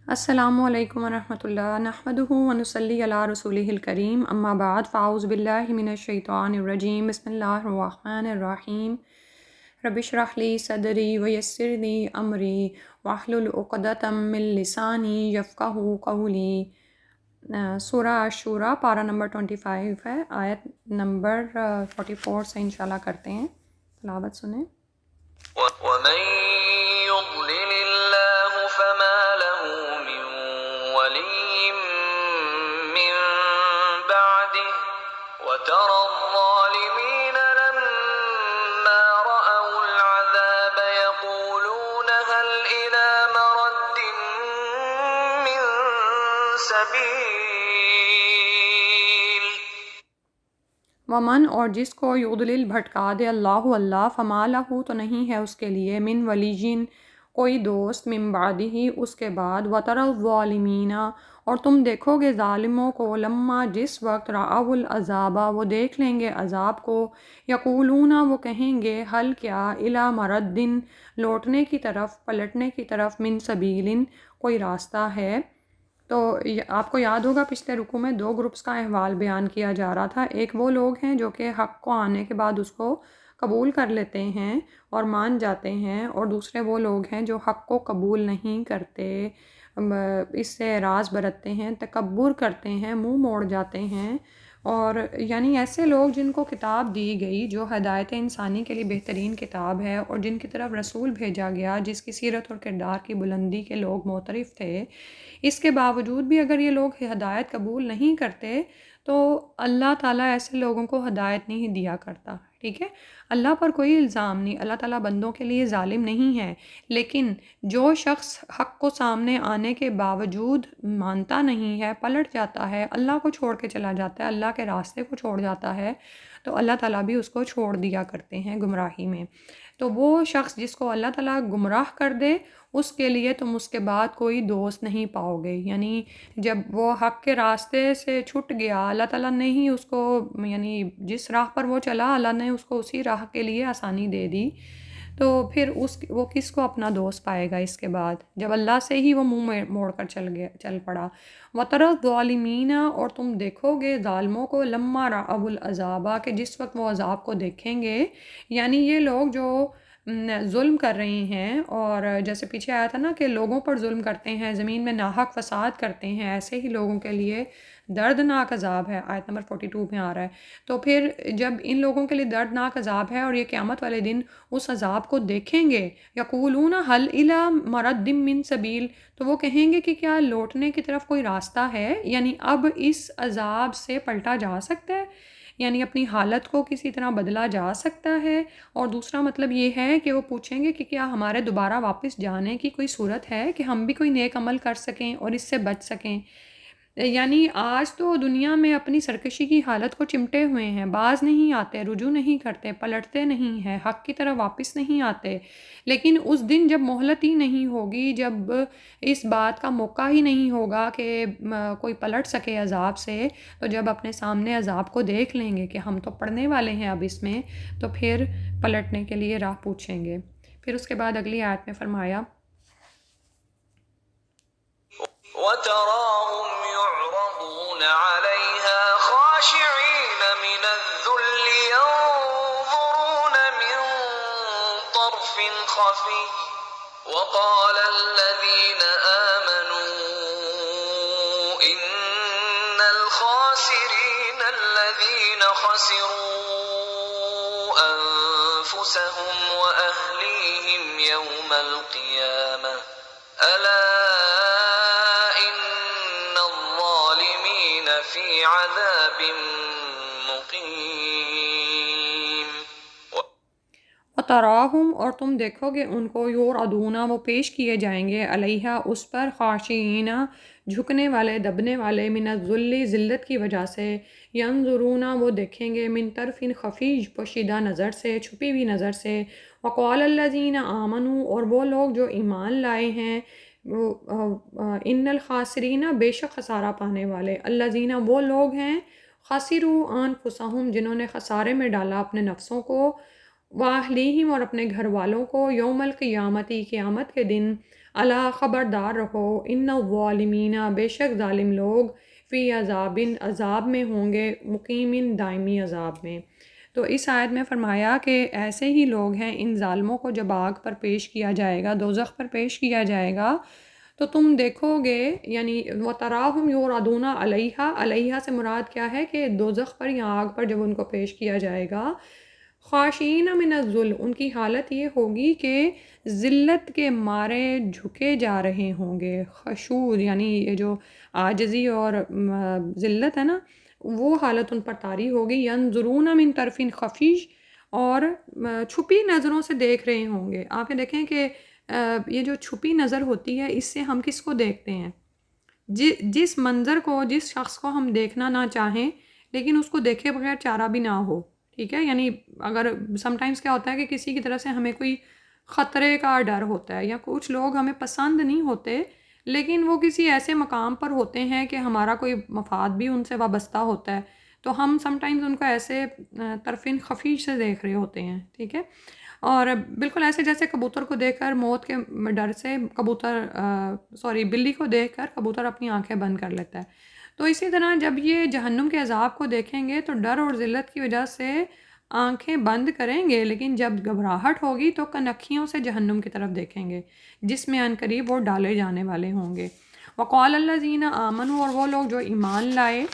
السلام علیکم ورحمۃ اللہ نحمدہ ونصلی علی رسولہ الکریم اما بعد فاعوذ باللہ من الشیطان الرجیم بسم اللہ الرحمن الرحیم رب اشرح لی صدری ویسر لی امری واحلل عقدۃ من لسانی یفقہوا قولی۔ سورہ الشورى پارہ نمبر 25 ہے، آیت نمبر 44 سے انشاءاللہ کرتے ہیں، تلاوت سنیں۔ ومن يضلل الله فما له من ولي من بعده وترى الظالمين لما رأوا العذاب يقولون هل إلى مرد من سبيل۔ ومن اور جس کو یضلل بھٹکا دے اللہ فما لہ تو نہیں ہے اس کے لیے من ولیجن کوئی دوست من بعدہ اس کے بعد وتر الظالمین اور تم دیکھو گے ظالموں کو لما جس وقت رأوا العذاب وہ دیکھ لیں گے عذاب کو یقولون وہ کہیں گے حل کیا الی مرد لوٹنے کی طرف پلٹنے کی طرف من سبیل کوئی راستہ ہے۔ تو آپ کو یاد ہوگا پچھلے رکوع میں دو گروپس کا احوال بیان کیا جا رہا تھا۔ ایک وہ لوگ ہیں جو کہ حق کو آنے کے بعد اس کو قبول کر لیتے ہیں اور مان جاتے ہیں، اور دوسرے وہ لوگ ہیں جو حق کو قبول نہیں کرتے، اس سے اعراض برتتے ہیں، تکبر کرتے ہیں، منہ موڑ جاتے ہیں، اور یعنی ایسے لوگ جن کو کتاب دی گئی جو ہدایت انسانی کے لیے بہترین کتاب ہے اور جن کی طرف رسول بھیجا گیا جس کی سیرت اور کردار کی بلندی کے لوگ معترف تھے، اس کے باوجود بھی اگر یہ لوگ ہدایت قبول نہیں کرتے تو اللہ تعالیٰ ایسے لوگوں کو ہدایت نہیں دیا کرتا، ٹھیک ہے۔ اللہ پر کوئی الزام نہیں، اللہ تعالیٰ بندوں کے لیے ظالم نہیں ہے، لیکن جو شخص حق کو سامنے آنے کے باوجود مانتا نہیں ہے، پلٹ جاتا ہے، اللہ کو چھوڑ کے چلا جاتا ہے، اللہ کے راستے کو چھوڑ جاتا ہے، تو اللہ تعالیٰ بھی اس کو چھوڑ دیا کرتے ہیں گمراہی میں۔ تو وہ شخص جس کو اللہ تعالیٰ گمراہ کر دے اس کے لیے تم اس کے بعد کوئی دوست نہیں پاؤ گے، یعنی جب وہ حق کے راستے سے چھٹ گیا، اللہ تعالیٰ نے ہی اس کو، یعنی جس راہ پر وہ چلا اللہ نے اس کو اسی راہ کے لیے آسانی دے دی، تو پھر وہ کس کو اپنا دوست پائے گا اس کے بعد جب اللہ سے ہی وہ منہ موڑ کر چل پڑا۔ وَتَرَى الظَّالِمِينَ اور تم دیکھو گے ظالموں کو لَمَّا رَأَوُا الْعَذَابَ کہ جس وقت وہ عذاب کو دیکھیں گے، یعنی یہ لوگ جو ظلم کر رہے ہیں، اور جیسے پیچھے آیا تھا نا کہ لوگوں پر ظلم کرتے ہیں، زمین میں ناحق فساد کرتے ہیں، ایسے ہی لوگوں کے لیے دردناک عذاب ہے، آیت نمبر 42 میں آ رہا ہے۔ تو پھر جب ان لوگوں کے لیے دردناک عذاب ہے اور یہ قیامت والے دن اس عذاب کو دیکھیں گے، یقولون حل الی مرد من سبیل تو وہ کہیں گے کہ کیا لوٹنے کی طرف کوئی راستہ ہے، یعنی اب اس عذاب سے پلٹا جا سکتا ہے، یعنی اپنی حالت کو کسی طرح بدلا جا سکتا ہے۔ اور دوسرا مطلب یہ ہے کہ وہ پوچھیں گے کہ کیا ہمارے دوبارہ واپس جانے کی کوئی صورت ہے کہ ہم بھی کوئی نیک عمل کر سکیں اور اس سے بچ سکیں۔ یعنی آج تو دنیا میں اپنی سرکشی کی حالت کو چمٹے ہوئے ہیں، باز نہیں آتے، رجوع نہیں کرتے، پلٹتے نہیں ہیں، حق کی طرف واپس نہیں آتے، لیکن اس دن جب مہلت ہی نہیں ہوگی، جب اس بات کا موقع ہی نہیں ہوگا کہ کوئی پلٹ سکے عذاب سے، تو جب اپنے سامنے عذاب کو دیکھ لیں گے کہ ہم تو پڑنے والے ہیں اب اس میں، تو پھر پلٹنے کے لیے راہ پوچھیں گے۔ پھر اس کے بعد اگلی آیت میں فرمایا وتراهم يعرضون عليها خاشعين من الذل ينظرون من طرف خفي وقال الذين آمنوا إن الخاسرين الذين خسروا أنفسهم وأهليهم يوم القيامة ألا فی عذاب مقیم۔ وَتَرَاهُمْ اور تم دیکھو گے ان کو یُعْرَضُونَ وہ پیش کیے جائیں گے علیہا اس پر خاشعین جھکنے والے دبنے والے من الذل ذلت کی وجہ سے، ینظرون وہ دیکھیں گے من طرف خفی پوشیدہ نظر سے، چھپی ہوئی نظر سے، وقال الذین آمنوا اور وہ لوگ جو ایمان لائے ہیں، ان الخاسرین بے شک خسارہ پانے والے، الذین وہ لوگ ہیں خسروا انفسہم جنہوں نے خسارے میں ڈالا اپنے نفسوں کو، واہلیہم اور اپنے گھر والوں کو، یوم القیامتی قیامت کے دن، الا خبردار رہو، ان الظالمین بے شک ظالم لوگ فی عذاب عذاب میں ہوں گے، مقیم دائمی عذاب میں۔ تو اس آیت میں فرمایا کہ ایسے ہی لوگ ہیں، ان ظالموں کو جب آگ پر پیش کیا جائے گا، دوزخ پر پیش کیا جائے گا، تو تم دیکھو گے، یعنی وَتَرَاهُمْ يُعْرَضُونَ عَلَيْهَا، علیہا سے مراد کیا ہے کہ دوزخ پر یا آگ پر جب ان کو پیش کیا جائے گا، خاشعین من الذل، ان کی حالت یہ ہوگی کہ ذلت کے مارے جھکے جا رہے ہوں گے۔ خشوع یعنی یہ جو عاجزی اور ذلت ہے نا، وہ حالت ان پر طاری ہوگی۔ ینظرون من طرف خفیش، اور چھپی نظروں سے دیکھ رہے ہوں گے۔ آپ یہ دیکھیں کہ یہ جو چھپی نظر ہوتی ہے، اس سے ہم کس کو دیکھتے ہیں؟ جس منظر کو، جس شخص کو ہم دیکھنا نہ چاہیں لیکن اس کو دیکھے بغیر چارہ بھی نہ ہو، ٹھیک ہے؟ یعنی اگر سم ٹائمز کیا ہوتا ہے کہ کسی کی طرف سے ہمیں کوئی خطرے کا ڈر ہوتا ہے، یا کچھ لوگ ہمیں پسند نہیں ہوتے لیکن وہ کسی ایسے مقام پر ہوتے ہیں کہ ہمارا کوئی مفاد بھی ان سے وابستہ ہوتا ہے، تو ہم سم ٹائمز ان کو ایسے طرفین خفیش سے دیکھ رہے ہوتے ہیں، ٹھیک ہے؟ اور بالکل ایسے جیسے کبوتر کو دیکھ کر موت کے ڈر سے بلی کو دیکھ کر کبوتر اپنی آنکھیں بند کر لیتا ہے، تو اسی طرح جب یہ جہنم کے عذاب کو دیکھیں گے تو ڈر اور ذلت کی وجہ سے آنکھیں بند کریں گے، لیکن جب گھبراہٹ ہوگی تو کنکھیوں سے جہنم کی طرف دیکھیں گے، جس میں عنقریب وہ ڈالے جانے والے ہوں گے۔ وقال الذین آمنوا، اور وہ لوگ جو ایمان لائے،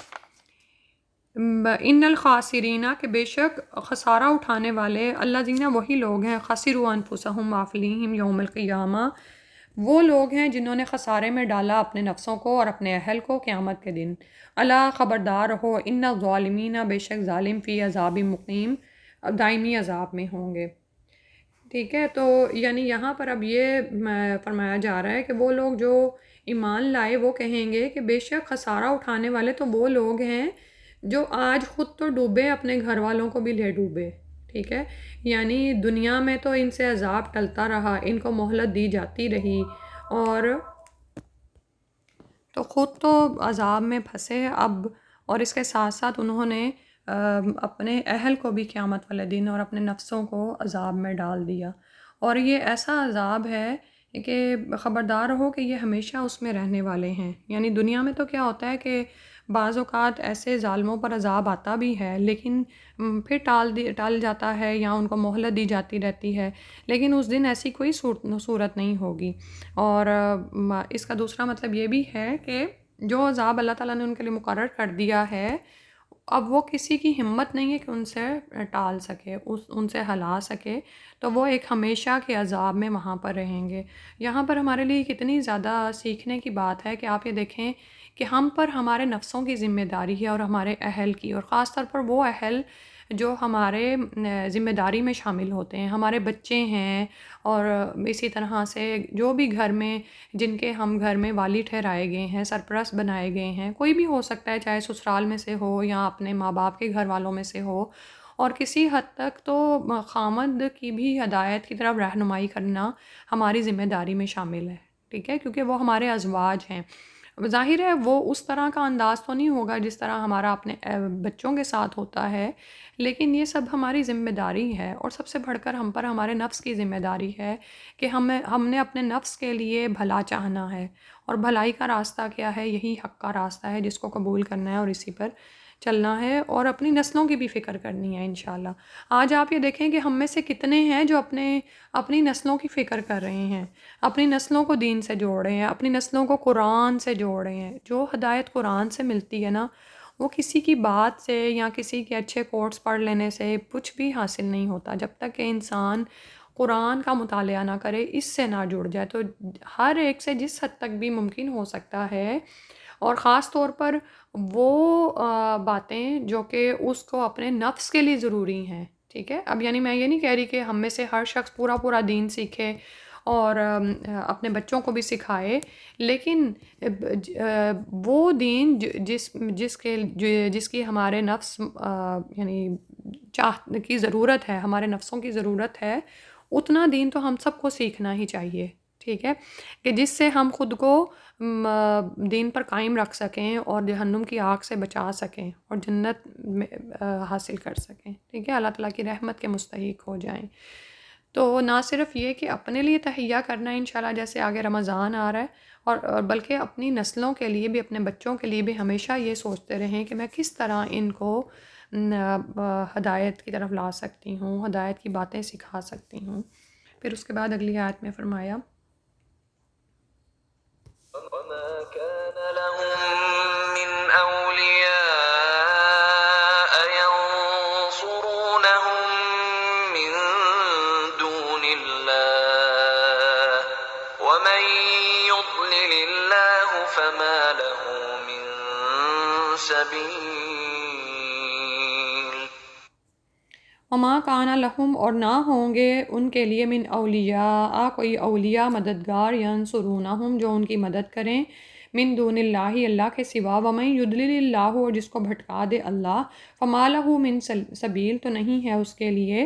ان الخاسرین، کہ بے شک خسارہ اٹھانے والے، الذین وہی لوگ ہیں، خسروا انفسہم واہلیہم یوم القیامہ، وہ لوگ ہیں جنہوں نے خسارے میں ڈالا اپنے نفسوں کو اور اپنے اہل کو قیامت کے دن۔ الا خبردار رہو، ان الظالمین بے شک ظالم فی عذاب مقیم دائمی عذاب میں ہوں گے، ٹھیک ہے؟ تو یعنی یہاں پر اب یہ فرمایا جا رہا ہے کہ وہ لوگ جو ایمان لائے وہ کہیں گے کہ بے شک خسارہ اٹھانے والے تو وہ لوگ ہیں جو آج خود تو ڈوبے، اپنے گھر والوں کو بھی لے ڈوبے، ٹھیک ہے؟ یعنی دنیا میں تو ان سے عذاب ٹلتا رہا، ان کو مہلت دی جاتی رہی، اور تو خود تو عذاب میں پھنسے اب، اور اس کے ساتھ ساتھ انہوں نے اپنے اہل کو بھی قیامت والے دن اور اپنے نفسوں کو عذاب میں ڈال دیا، اور یہ ایسا عذاب ہے کہ خبردار ہو کہ یہ ہمیشہ اس میں رہنے والے ہیں۔ یعنی دنیا میں تو کیا ہوتا ہے کہ بعض اوقات ایسے ظالموں پر عذاب آتا بھی ہے لیکن پھر ٹال جاتا ہے یا ان کو مہلت دی جاتی رہتی ہے، لیکن اس دن ایسی کوئی صورت نہیں ہوگی۔ اور اس کا دوسرا مطلب یہ بھی ہے کہ جو عذاب اللہ تعالیٰ نے ان کے لیے مقرر کر دیا ہے، اب وہ کسی کی ہمت نہیں ہے کہ ان سے ٹال سکے، ان سے ہلا سکے، تو وہ ایک ہمیشہ کے عذاب میں وہاں پر رہیں گے۔ یہاں پر ہمارے لیے کتنی زیادہ سیکھنے کی بات ہے کہ آپ یہ دیکھیں کہ ہم پر ہمارے نفسوں کی ذمہ داری ہے اور ہمارے اہل کی، اور خاص طور پر وہ اہل جو ہمارے ذمہ داری میں شامل ہوتے ہیں، ہمارے بچے ہیں، اور اسی طرح سے جو بھی گھر میں جن کے ہم گھر میں والی ٹھہرائے گئے ہیں، سرپرست بنائے گئے ہیں، کوئی بھی ہو سکتا ہے، چاہے سسرال میں سے ہو یا اپنے ماں باپ کے گھر والوں میں سے ہو، اور کسی حد تک تو خامند کی بھی ہدایت کی طرف رہنمائی کرنا ہماری ذمہ داری میں شامل ہے، ٹھیک ہے؟ کیونکہ وہ ہمارے ازواج ہیں۔ ظاہر ہے وہ اس طرح کا انداز تو نہیں ہوگا جس طرح ہمارا اپنے بچوں کے ساتھ ہوتا ہے، لیکن یہ سب ہماری ذمہ داری ہے، اور سب سے بڑھ کر ہم پر ہمارے نفس کی ذمہ داری ہے کہ ہم نے اپنے نفس کے لیے بھلا چاہنا ہے، اور بھلائی کا راستہ کیا ہے؟ یہی حق کا راستہ ہے جس کو قبول کرنا ہے اور اسی پر چلنا ہے، اور اپنی نسلوں کی بھی فکر کرنی ہے انشاءاللہ۔ آج آپ یہ دیکھیں کہ ہم میں سے کتنے ہیں جو اپنی نسلوں کی فکر کر رہے ہیں، اپنی نسلوں کو دین سے جوڑ رہے ہیں، اپنی نسلوں کو قرآن سے جوڑ رہے ہیں۔ جو ہدایت قرآن سے ملتی ہے نا، وہ کسی کی بات سے یا کسی کے اچھے کوٹس پڑھ لینے سے کچھ بھی حاصل نہیں ہوتا، جب تک کہ انسان قرآن کا مطالعہ نہ کرے، اس سے نہ جڑ جائے۔ تو ہر ایک سے جس حد تک بھی ممکن ہو سکتا ہے، اور خاص طور پر وہ باتیں جو کہ اس کو اپنے نفس کے لیے ضروری ہیں، ٹھیک ہے؟ اب یعنی میں یہ نہیں کہہ رہی کہ ہم میں سے ہر شخص پورا دین سیکھے اور اپنے بچوں کو بھی سکھائے، لیکن وہ دین جس کی ہمارے نفس یعنی چاہ کی ضرورت ہے، ہمارے نفسوں کی ضرورت ہے، اتنا دین تو ہم سب کو سیکھنا ہی چاہیے، ٹھیک ہے؟ کہ جس سے ہم خود کو دین پر قائم رکھ سکیں اور جہنم کی آگ سے بچا سکیں اور جنت حاصل کر سکیں، ٹھیک ہے؟ اللہ تعالیٰ کی رحمت کے مستحق ہو جائیں۔ تو نہ صرف یہ کہ اپنے لیے تہیہ کرنا ہے انشاءاللہ جیسے آگے رمضان آ رہا ہے، اور بلکہ اپنی نسلوں کے لیے بھی، اپنے بچوں کے لیے بھی ہمیشہ یہ سوچتے رہیں کہ میں کس طرح ان کو ہدایت کی طرف لا سکتی ہوں، ہدایت کی باتیں سکھا سکتی ہوں۔ پھر اس کے بعد اگلی آیت میں فرمایا وما كان لهم من أولياء ينصرونهم من دون الله ومن يضلل الله فما له من سبيل۔ وما کان لہم، اور نہ ہوں گے ان کے لیے، من اولیاء کوئی اولیاء مددگار، ینصرونہم جو ان کی مدد کریں، من دون اللہ اللہ کے سوا، ومن یضلل اللہ اور جس کو بھٹکا دے اللہ، فما لہ من سبیل تو نہیں ہے اس کے لیے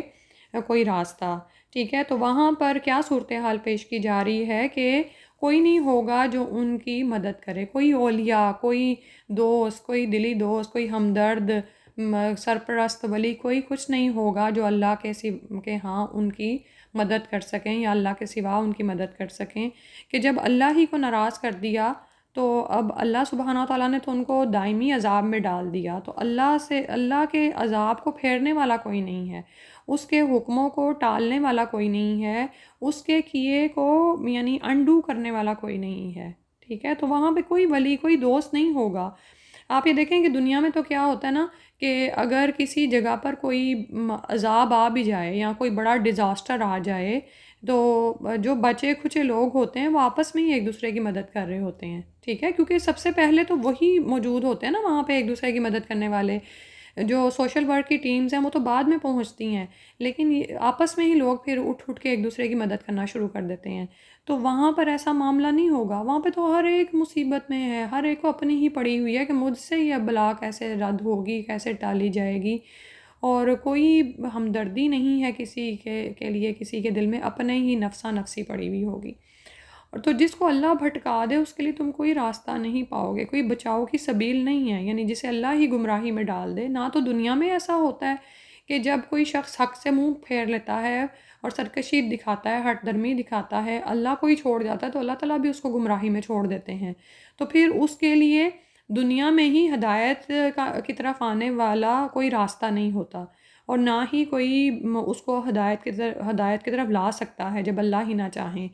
کوئی راستہ۔ ٹھیک ہے، تو وہاں پر کیا صورتحال پیش کی جا رہی ہے کہ کوئی نہیں ہوگا جو ان کی مدد کرے، کوئی اولیاء، کوئی دوست، کوئی دلی دوست، کوئی ہمدرد، سرپرست، ولی، کوئی کچھ نہیں ہوگا جو اللہ کے ہاں ان کی مدد کر سکیں یا اللہ کے سوا ان کی مدد کر سکیں، کہ جب اللہ ہی کو ناراض کر دیا تو اب اللہ سبحانہ وتعالیٰ نے تو ان کو دائمی عذاب میں ڈال دیا، تو اللہ کے عذاب کو پھیرنے والا کوئی نہیں ہے، اس کے حکموں کو ٹالنے والا کوئی نہیں ہے، اس کے کیے کو یعنی انڈو کرنے والا کوئی نہیں ہے۔ ٹھیک ہے، تو وہاں پہ کوئی ولی، کوئی دوست نہیں ہوگا۔ آپ یہ دیکھیں کہ دنیا میں تو کیا ہوتا ہے نا کہ اگر کسی جگہ پر کوئی عذاب آ بھی جائے یا کوئی بڑا ڈیزاسٹر آ جائے تو جو بچے کھچے لوگ ہوتے ہیں وہ آپس میں ہی ایک دوسرے کی مدد کر رہے ہوتے ہیں۔ ٹھیک ہے، کیونکہ سب سے پہلے تو وہی موجود ہوتے ہیں نا وہاں پہ ایک دوسرے کی مدد کرنے والے، جو سوشل ورک کی ٹیمز ہیں وہ تو بعد میں پہنچتی ہیں، لیکن آپس میں ہی لوگ پھر اٹھ کے ایک دوسرے کی مدد کرنا شروع کر دیتے ہیں۔ تو وہاں پر ایسا معاملہ نہیں ہوگا، وہاں پہ تو ہر ایک مصیبت میں ہے، ہر ایک کو اپنی ہی پڑی ہوئی ہے کہ مجھ سے یہ بلا کیسے رد ہوگی، کیسے ٹالی جائے گی، اور کوئی ہمدردی نہیں ہے کسی کے لیے، کسی کے دل میں اپنے ہی نفسا نفسی پڑی ہوئی ہوگی۔ اور تو جس کو اللہ بھٹکا دے اس کے لیے تم کوئی راستہ نہیں پاؤ گے، کوئی بچاؤ کی سبیل نہیں ہے، یعنی جسے اللہ ہی گمراہی میں ڈال دے۔ نہ تو دنیا میں ایسا ہوتا ہے کہ جب کوئی شخص حق سے منہ پھیر لیتا ہے اور سرکشی دکھاتا ہے، ہٹ درمی دکھاتا ہے، اللہ کو ہی چھوڑ جاتا ہے، تو اللہ تعالیٰ بھی اس کو گمراہی میں چھوڑ دیتے ہیں، تو پھر اس کے لیے دنیا میں ہی ہدایت کی طرف آنے والا کوئی راستہ نہیں ہوتا، اور نہ ہی کوئی اس کو ہدایت کی طرف لا سکتا ہے جب اللہ ہی نہ چاہیں۔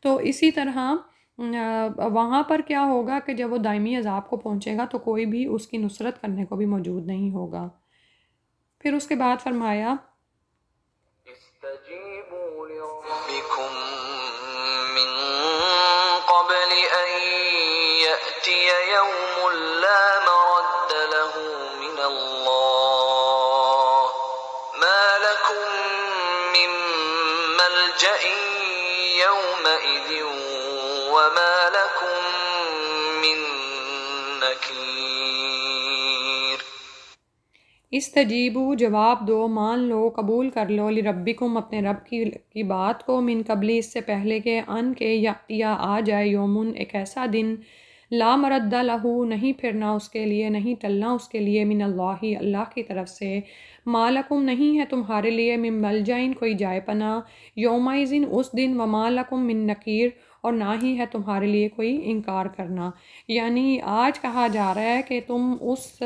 تو اسی طرح وہاں پر کیا ہوگا کہ جب وہ دائمی عذاب کو پہنچے گا تو کوئی بھی اس کی نصرت کرنے کو بھی موجود نہیں ہوگا۔ پھر اس کے بعد فرمایا استجیبوا لربکم من قبل ان یأتی یوم لا مرد له من اللہ ما لکم من ملجأ یومئذ وما لکم من نکیر۔ استجیبو جواب دو، مان لو، قبول کر لو، لربکم اپنے رب کی بات کو، من قبلی اس سے پہلے کہ ان کے یا آ جائے، یومن ایک ایسا دن، لا مرد لہو نہیں پھرنا اس کے لیے، نہیں ٹلنا اس کے لیے، من اللہ اللہ کی طرف سے، ما لکم نہیں ہے تمہارے لیے، من ملجئن کوئی جائے پناہ، یومئذ اس دن، وما لکم من نکیر اور نہ ہی ہے تمہارے لیے کوئی انکار کرنا۔ یعنی آج کہا جا رہا ہے کہ تم اس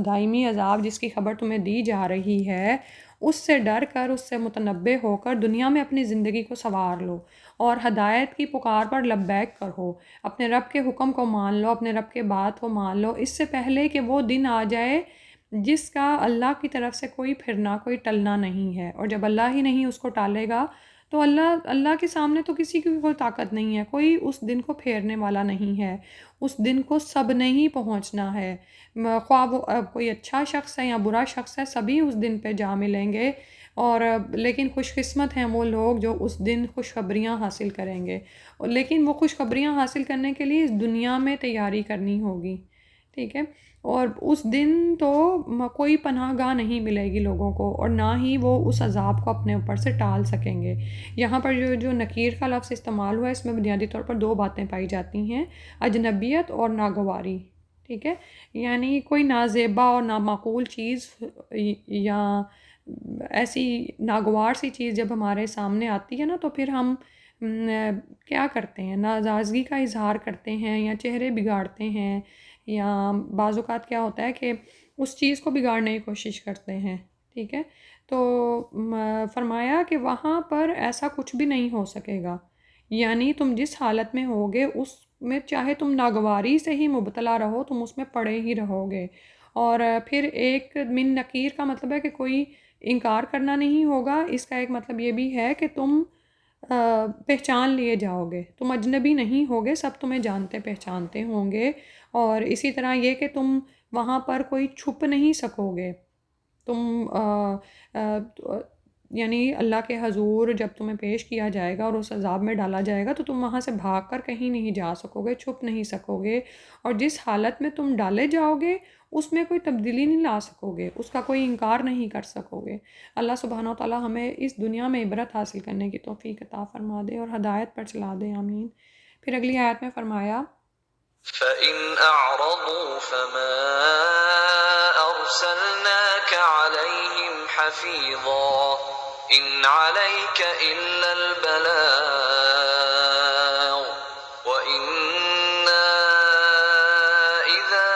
دائمی عذاب جس کی خبر تمہیں دی جا رہی ہے اس سے ڈر کر، اس سے متنبہ ہو کر دنیا میں اپنی زندگی کو سنوار لو، اور ہدایت کی پکار پر لبیک کرو، اپنے رب کے حکم کو مان لو، اپنے رب کے بات کو مان لو، اس سے پہلے کہ وہ دن آ جائے جس کا اللہ کی طرف سے کوئی پھرنا، کوئی ٹلنا نہیں ہے، اور جب اللہ ہی نہیں اس کو ٹالے گا تو اللہ کے سامنے تو کسی کی کوئی طاقت نہیں ہے، کوئی اس دن کو پھیرنے والا نہیں ہے، اس دن کو سب نے ہی پہنچنا ہے، خواہ وہ کوئی اچھا شخص ہے یا برا شخص ہے، سبھی اس دن پہ جا ملیں گے، اور لیکن خوش قسمت ہیں وہ لوگ جو اس دن خوشخبریاں حاصل کریں گے، لیکن وہ خوشخبریاں حاصل کرنے کے لیے اس دنیا میں تیاری کرنی ہوگی۔ ٹھیک ہے، اور اس دن تو کوئی پناہ گاہ نہیں ملے گی لوگوں کو، اور نہ ہی وہ اس عذاب کو اپنے اوپر سے ٹال سکیں گے۔ یہاں پر جو نکیر کا لفظ استعمال ہوا ہے اس میں بنیادی طور پر دو باتیں پائی جاتی ہیں، اجنبیت اور ناگواری۔ ٹھیک ہے، یعنی کوئی نازیبا اور نامعقول چیز یا ایسی ناگوار سی چیز جب ہمارے سامنے آتی ہے نا تو پھر ہم کیا کرتے ہیں، ناراضگی کا اظہار کرتے ہیں یا چہرے بگاڑتے ہیں، یا بعض اوقات کیا ہوتا ہے کہ اس چیز کو بگاڑنے کی کوشش کرتے ہیں، ٹھیک ہے۔ تو فرمایا کہ وہاں پر ایسا کچھ بھی نہیں ہو سکے گا، یعنی تم جس حالت میں ہوگے اس میں چاہے تم ناگواری سے ہی مبتلا رہو، تم اس میں پڑے ہی رہو گے۔ اور پھر ایک من نکیر کا مطلب ہے کہ کوئی انکار کرنا نہیں ہوگا، اس کا ایک مطلب یہ بھی ہے کہ تم پہچان لیے جاؤ گے، تم اجنبی نہیں ہوگے، سب تمہیں جانتے پہچانتے ہوں گے۔ اور اسی طرح یہ کہ تم وہاں پر کوئی چھپ نہیں سکو گے، تم یعنی اللہ کے حضور جب تمہیں پیش کیا جائے گا اور اس عذاب میں ڈالا جائے گا تو تم وہاں سے بھاگ کر کہیں نہیں جا سکو گے، چھپ نہیں سکو گے، اور جس حالت میں تم ڈالے جاؤ گے اس میں کوئی تبدیلی نہیں لا سکو گے، اس کا کوئی انکار نہیں کر سکو گے۔ اللہ سبحانہ و تعالی ہمیں اس دنیا میں عبرت حاصل کرنے کی توفیق عطا فرما دے اور ہدایت پر چلا دے، آمین۔ پھر اگلی آیت میں فرمایا فَإِنْ أَعْرَضُوا فَمَا أَرْسَلْنَاكَ عَلَيْهِمْ حَفِيظًا إِنْ عَلَيْكَ إِلَّا الْبَلَاغُ وَإِنَّا إِذَا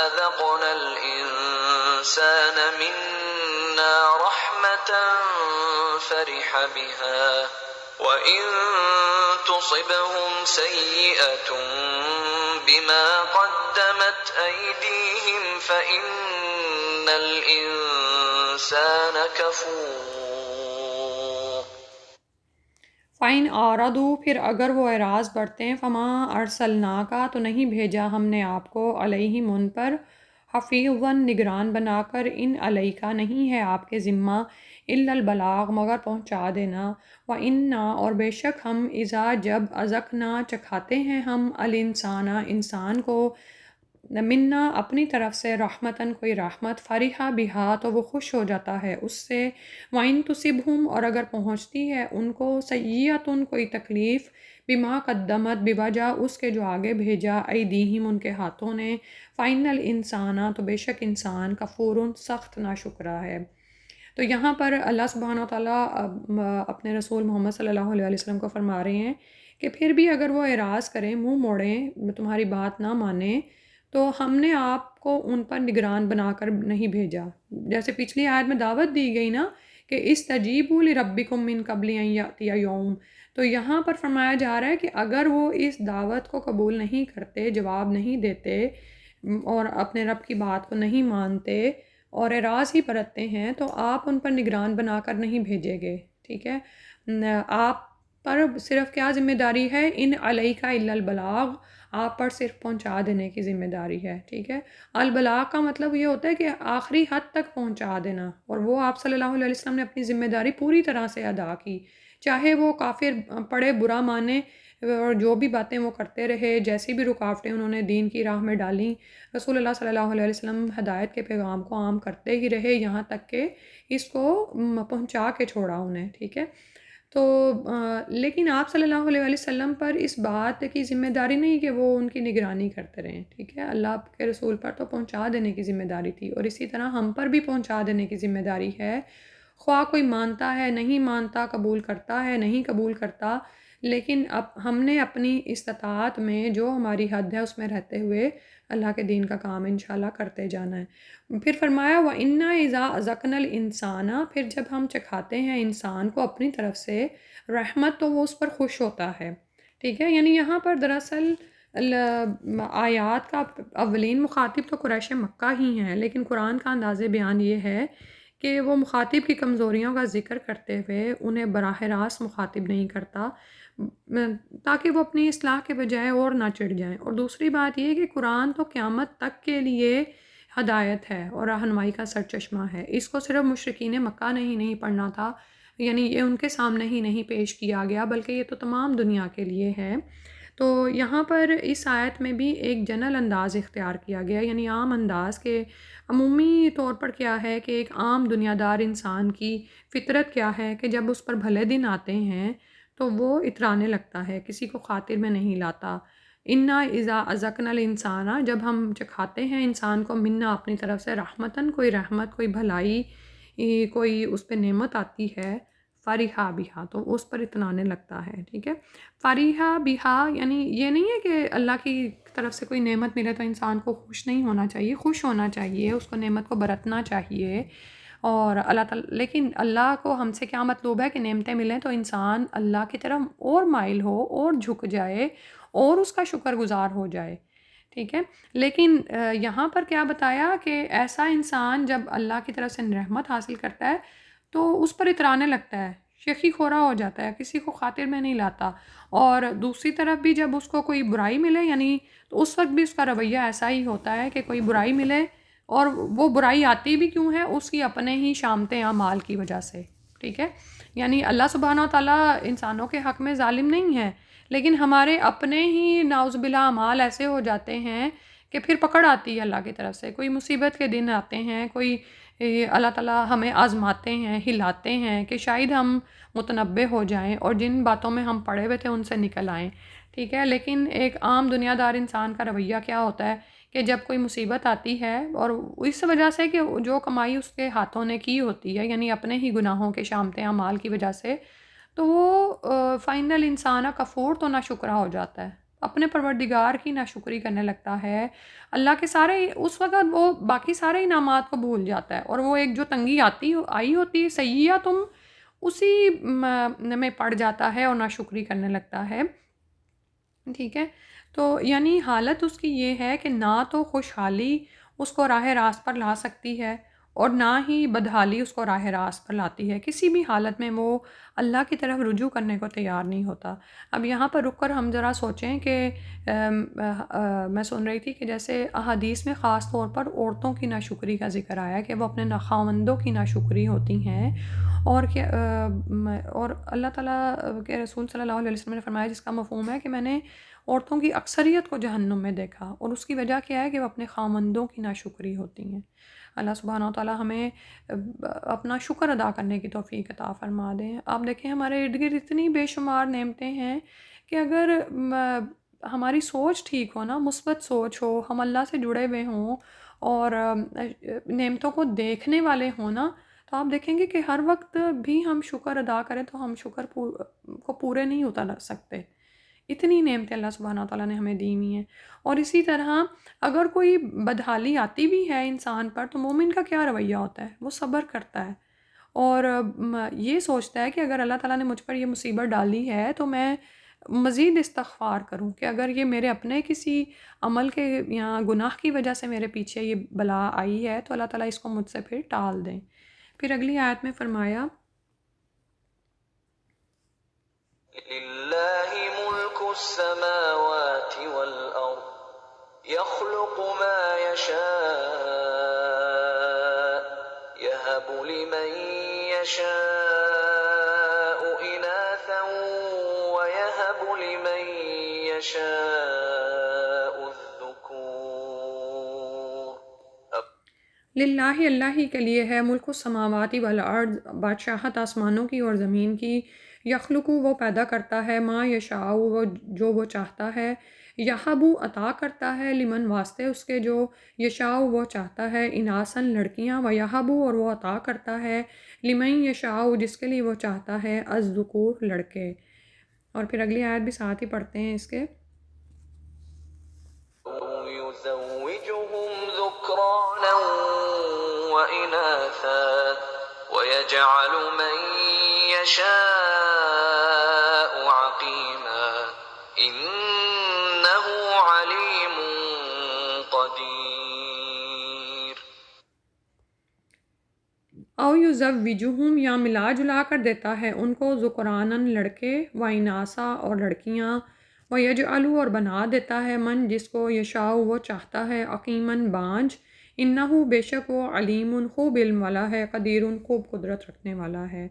أَذَقْنَا الْإِنسَانَ مِنَّا رَحْمَةً فَرِحَ بِهَا وَإِن تُصِبْهُمْ سَيِّئَةٌ بِمَا قَدَّمَتْ أَيْدِيهِمْ فَإِنَّ الْإِنسَانَ كَفُورٌ۔ فَإِنْ أَعْرَضُوا، پھر اگر وہ اعراض برتیں، فَمَا أَرْسَلْنَاكَ، تو نہیں بھیجا ہم نے آپ کو، علیہم ان پر، حفیظاً نگران بنا کر، ان علیک نہیں ہے آپ کے ذمہ، الا البلاغ مگر پہنچا دینا، وَإِنَّا اور بے شک ہم، اذا جب، اذقنا چکھاتے ہیں ہم، الانسان انسان کو، منا اپنی طرف سے، رحمتاً کوئی رحمت، فرحہ بہا تو وہ خوش ہو جاتا ہے اس سے، وَإِن تُصِبْهُمْ اور اگر پہنچتی ہے ان کو، سیئۃ کوئی تکلیف، بما قدمت بوجہ اس کے جو آگے بھیجا، ایدیہم ان کے ہاتھوں نے، فَإِنَّ الْإِنسَانَ تو بے شک انسان، کفور سخت ناشکرا ہے۔ تو یہاں پر اللہ سبحانہ وتعالیٰ اپنے رسول محمد صلی اللہ علیہ وسلم کو فرما رہے ہیں کہ پھر بھی اگر وہ اعراض کریں، منہ موڑیں، تمہاری بات نہ مانیں، تو ہم نے آپ کو ان پر نگران بنا کر نہیں بھیجا۔ جیسے پچھلی آیت میں دعوت دی گئی نا کہ استجیبوا لربکم من قبل ان یأتی یوم، تو یہاں پر فرمایا جا رہا ہے کہ اگر وہ اس دعوت کو قبول نہیں کرتے، جواب نہیں دیتے اور اپنے رب کی بات کو نہیں مانتے اور اعراض ہی برتتے ہیں، تو آپ ان پر نگران بنا کر نہیں بھیجے گے، ٹھیک ہے۔ آپ پر صرف کیا ذمہ داری ہے، ان علیک الا البلاغ، آپ پر صرف پہنچا دینے کی ذمہ داری ہے، ٹھیک ہے۔ البلاغ کا مطلب یہ ہوتا ہے کہ آخری حد تک پہنچا دینا، اور وہ آپ صلی اللہ علیہ وسلم نے اپنی ذمہ داری پوری طرح سے ادا کی، چاہے وہ کافر پڑے برا مانے اور جو بھی باتیں وہ کرتے رہے، جیسی بھی رکاوٹیں انہوں نے دین کی راہ میں ڈالیں، رسول اللہ صلی اللہ علیہ وسلم ہدایت کے پیغام کو عام کرتے ہی رہے یہاں تک کہ اس کو پہنچا کے چھوڑا انہیں، ٹھیک ہے۔ تو لیکن آپ صلی اللہ علیہ وسلم پر اس بات کی ذمہ داری نہیں کہ وہ ان کی نگرانی کرتے رہیں، ٹھیک ہے۔ اللہ کے رسول پر تو پہنچا دینے کی ذمہ داری تھی، اور اسی طرح ہم پر بھی پہنچا دینے کی ذمہ داری ہے، خواہ کوئی مانتا ہے نہیں مانتا، قبول کرتا ہے نہیں قبول کرتا، لیکن اب ہم نے اپنی استطاعت میں جو ہماری حد ہے اس میں رہتے ہوئے اللہ کے دین کا کام انشاءاللہ کرتے جانا ہے۔ پھر فرمایا وَإِنَّا إِذَا أَذَقْنَا الْإِنسَانَ، پھر جب ہم چکھاتے ہیں انسان کو اپنی طرف سے رحمت تو وہ اس پر خوش ہوتا ہے، ٹھیک ہے۔ یعنی یہاں پر دراصل آیات کا اولین مخاطب تو قریش مکہ ہی ہیں، لیکن قرآن کا انداز بیان یہ ہے کہ وہ مخاطب کی کمزوریوں کا ذکر کرتے ہوئے انہیں براہ راست مخاطب نہیں کرتا، تاکہ وہ اپنی اصلاح کے بجائے اور نہ چڑھ جائیں۔ اور دوسری بات یہ کہ قرآن تو قیامت تک کے لیے ہدایت ہے اور رہنمائی کا سرچشمہ ہے، اس کو صرف مشرکین مکہ نے ہی نہیں پڑھنا تھا، یعنی یہ ان کے سامنے ہی نہیں پیش کیا گیا بلکہ یہ تو تمام دنیا کے لیے ہے۔ تو یہاں پر اس آیت میں بھی ایک جنرل انداز اختیار کیا گیا، یعنی عام انداز کے عمومی طور پر کیا ہے کہ ایک عام دنیا دار انسان کی فطرت کیا ہے کہ جب اس پر بھلے دن آتے ہیں تو وہ اترانے لگتا ہے، کسی کو خاطر میں نہیں لاتا، انا اذا اذقنا الانسان، جب ہم چکھاتے ہیں انسان کو، منا اپنی طرف سے، رحمتاً کوئی رحمت، کوئی بھلائی، کوئی اس پہ نعمت آتی ہے، فریحا بہا تو اس پر اطمینانے لگتا ہے. ٹھیک ہے، فریحا بہا یعنی یہ نہیں ہے کہ اللہ کی طرف سے کوئی نعمت ملے تو انسان کو خوش نہیں ہونا چاہیے، خوش ہونا چاہیے، اس کو نعمت کو برتنا چاہیے. اور اللہ تعالیٰ، لیکن اللہ کو ہم سے کیا مطلوب ہے کہ نعمتیں ملیں تو انسان اللہ کی طرف اور مائل ہو اور جھک جائے اور اس کا شکر گزار ہو جائے. ٹھیک ہے، لیکن یہاں پر کیا بتایا کہ ایسا انسان جب اللہ کی طرف سے رحمت حاصل کرتا ہے تو اس پر اترانے لگتا ہے، شیخی خورا ہو جاتا ہے، کسی کو خاطر میں نہیں لاتا. اور دوسری طرف بھی جب اس کو کوئی برائی ملے، یعنی تو اس وقت بھی اس کا رویہ ایسا ہی ہوتا ہے کہ کوئی برائی ملے، اور وہ برائی آتی بھی کیوں ہے، اس کی اپنے ہی شامتیں اعمال کی وجہ سے. ٹھیک ہے، یعنی اللہ سبحانہ و تعالیٰ انسانوں کے حق میں ظالم نہیں ہے، لیکن ہمارے اپنے ہی نعوذ باللہ اعمال ایسے ہو جاتے ہیں کہ پھر پکڑ آتی ہے اللہ کی طرف سے. کوئی مصیبت کے دن آتے ہیں، کوئی اللہ تعالیٰ ہمیں آزماتے ہیں، ہلاتے ہیں کہ شاید ہم متنبع ہو جائیں اور جن باتوں میں ہم پڑے ہوئے تھے ان سے نکل آئیں. ٹھیک ہے، لیکن ایک عام دنیا دار انسان کا رویہ کیا ہوتا ہے کہ جب کوئی مصیبت آتی ہے، اور اس وجہ سے کہ جو کمائی اس کے ہاتھوں نے کی ہوتی ہے، یعنی اپنے ہی گناہوں کے شامتیں اعمال کی وجہ سے، تو وہ فائنل انسان کفور تو نہ شکرہ ہو جاتا ہے، اپنے پروردگار کی ناشکری کرنے لگتا ہے. اللہ کے سارے اس وقت وہ باقی سارے انعامات کو بھول جاتا ہے، اور وہ ایک جو تنگی آئی ہوتی سیئہ تم اسی میں پڑ جاتا ہے اور ناشکری کرنے لگتا ہے. ٹھیک ہے، تو یعنی حالت اس کی یہ ہے کہ نہ تو خوشحالی اس کو راہ راست پر لا سکتی ہے، اور نہ ہی بدحالی اس کو راہ راست پر لاتی ہے. کسی بھی حالت میں وہ اللہ کی طرف رجوع کرنے کو تیار نہیں ہوتا. اب یہاں پر رک کر ہم ذرا سوچیں کہ میں سن رہی تھی کہ جیسے احادیث میں خاص طور پر عورتوں کی ناشکری کا ذکر آیا کہ وہ اپنے خاوندوں کی ناشکری ہوتی ہیں، اور اللہ تعالیٰ کے رسول صلی اللہ علیہ وسلم نے فرمایا، جس کا مفہوم ہے کہ میں نے عورتوں کی اکثریت کو جہنم میں دیکھا، اور اس کی وجہ کیا ہے کہ وہ اپنے خاوندوں کی ناشکری ہوتی ہیں. اللہ سبحانہ و تعالیٰ ہمیں اپنا شکر ادا کرنے کی توفیق عطا فرما دیں. آپ دیکھیں ہمارے ارد گرد اتنی بے شمار نعمتیں ہیں کہ اگر ہماری سوچ ٹھیک ہو نا، مثبت سوچ ہو، ہم اللہ سے جڑے ہوئے ہوں اور نعمتوں کو دیکھنے والے ہوں نا، تو آپ دیکھیں گے کہ ہر وقت بھی ہم شکر ادا کریں تو ہم شکر کو پورے نہیں اتر سکتے. اتنی نعمتیں اللہ سبحانہ تعالیٰ نے ہمیں دی ہوئی ہیں. اور اسی طرح اگر کوئی بدحالی آتی بھی ہے انسان پر تو مومن کا کیا رویہ ہوتا ہے، وہ صبر کرتا ہے اور یہ سوچتا ہے کہ اگر اللہ تعالیٰ نے مجھ پر یہ مصیبت ڈالی ہے تو میں مزید استغفار کروں، کہ اگر یہ میرے اپنے کسی عمل کے یا گناہ کی وجہ سے میرے پیچھے یہ بلا آئی ہے تو اللہ تعالیٰ اس کو مجھ سے پھر ٹال دیں. پھر اگلی آیت میں فرمایا، للہ ملک السماوات والارض يخلق ما يشاء يهب لمن يشاء إناثا ويهب لمن يشاء الذكور. للہ اللہ ہی کے لیے ہے ملک السماوات والارض، بادشاہت آسمانوں کی اور زمین کی. یخلق وہ پیدا کرتا ہے، ما یشاء وہ جو وہ چاہتا ہے، یہب عطا کرتا ہے، لمن واسطے اس کے جو یشاء وہ چاہتا ہے، اناسن لڑکیاں، و یہب اور وہ عطا کرتا ہے، لمن یشاء جس کے لیے وہ چاہتا ہے، الذکور لڑکے. اور پھر اگلی آیت بھی ساتھ ہی پڑھتے ہیں اس کے، يزوجهم ذكرانا وإناثا ويجعل من يشاء عقيما إنه عليم قدير. او یزوجہم یا ملا جلا کر دیتا ہے ان کو، ذکرانن لڑکے، و اناسا اور لڑکیاں، و یجعل اور بنا دیتا ہے من جس کو یشاء وہ چاہتا ہے، عقیمن بانجھ، انہو بے شک وہ علیم خوب علم والا ہے، قدیر خوب قدرت رکھنے والا ہے.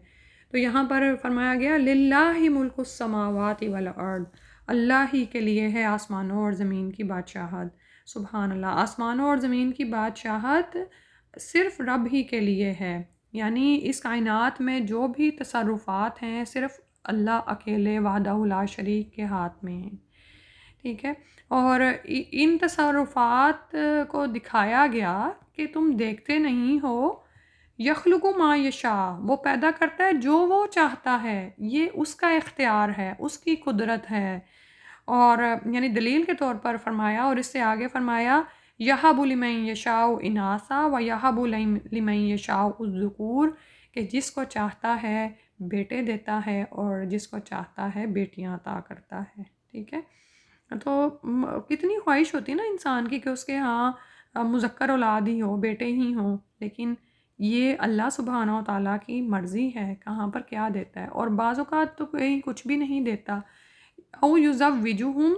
تو یہاں پر فرمایا گیا للہ ملک السماوات والارض، اللہ ہی کے لیے ہے آسمانوں اور زمین کی بادشاہت. سبحان اللہ، آسمانوں اور زمین کی بادشاہت صرف رب ہی کے لیے ہے، یعنی اس کائنات میں جو بھی تصرفات ہیں صرف اللہ اکیلے وحدہ لا شریک کے ہاتھ میں ہیں. ٹھیک ہے، اور ان تصرفات کو دکھایا گیا کہ تم دیکھتے نہیں ہو، یخلق ما یشاء، وہ پیدا کرتا ہے جو وہ چاہتا ہے، یہ اس کا اختیار ہے، اس کی قدرت ہے، اور یعنی دلیل کے طور پر فرمایا، اور اس سے آگے فرمایا یہب لمن یشاء اناسا و یہب لمن یشاء الذکور، کہ جس کو چاہتا ہے بیٹے دیتا ہے اور جس کو چاہتا ہے بیٹیاں عطا کرتا ہے، ٹھیک ہے۔ تو کتنی خواہش ہوتی ہے نا انسان کی کہ اس کے ہاں مذکر اولاد ہی ہو، بیٹے ہی ہوں، لیکن یہ اللہ سبحانہ و تعالیٰ کی مرضی ہے کہاں پر کیا دیتا ہے، اور بعض اوقات تو کہیں کچھ بھی نہیں دیتا، او یزوجہم،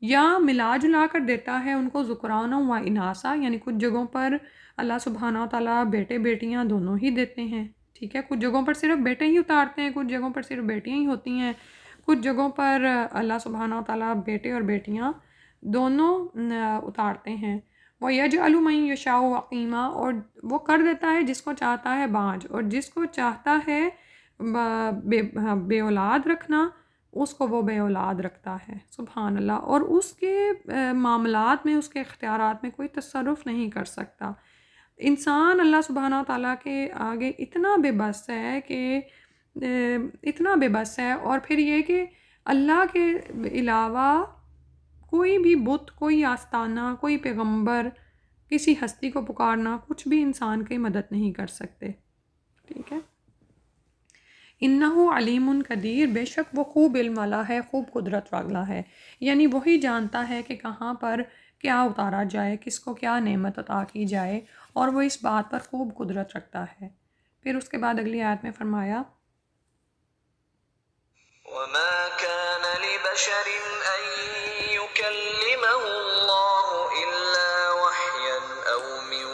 یا ملا جلا کر دیتا ہے ان کو ذکران و اناسا، یعنی کچھ جگہوں پر اللہ سبحانہ و تعالیٰ بیٹے بیٹیاں دونوں ہی دیتے ہیں، ٹھیک ہے، کچھ جگہوں پر صرف بیٹے ہی اتارتے ہیں، کچھ جگہوں پر صرف بیٹیاں ہی ہوتی ہیں، کچھ جگہوں پر اللہ سبحانہ و تعالیٰ بیٹے اور بیٹیاں دونوں اتارتے ہیں۔ وَيَجْعَلُ مَن يَشَاءُ عَقِيمًا، اور وہ کر دیتا ہے جس کو چاہتا ہے بانجھ، اور جس کو چاہتا ہے بے اولاد رکھنا، اس کو وہ بے اولاد رکھتا ہے، سبحان اللہ، اور اس کے معاملات میں، اس کے اختیارات میں کوئی تصرف نہیں کر سکتا۔ انسان اللہ سبحانہ و تعالیٰ کے آگے اتنا بے بس ہے کہ اتنا بے بس ہے، اور پھر یہ کہ اللہ کے علاوہ کوئی بھی بت، کوئی آستانہ، کوئی پیغمبر، کسی ہستی کو پکارنا، کچھ بھی انسان کی مدد نہیں کر سکتے، ٹھیک ہے۔ انہو علیم قدیر، بے شک وہ خوب علم والا ہے، خوب قدرت والا ہے، یعنی وہی جانتا ہے کہ کہاں پر کیا اتارا جائے، کس کو کیا نعمت عطا کی جائے، اور وہ اس بات پر خوب قدرت رکھتا ہے۔ پھر اس کے بعد اگلی آیت میں فرمایا وما كان لبشر أن يكلمه الله إلا وحيا أو من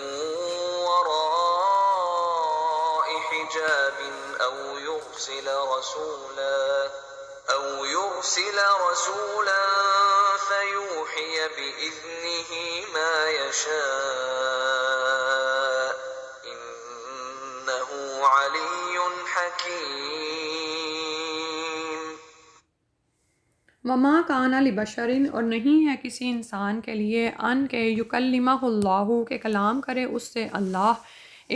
وراء حجاب أو يرسل رسولا فيوحي بإذنه ما يشاء إنه علي حكيم۔ وما کان لبشر، اور نہیں ہے کسی انسان کے لیے، ان کے یکلمہ اللہ، کہ کلام کرے اس سے اللہ،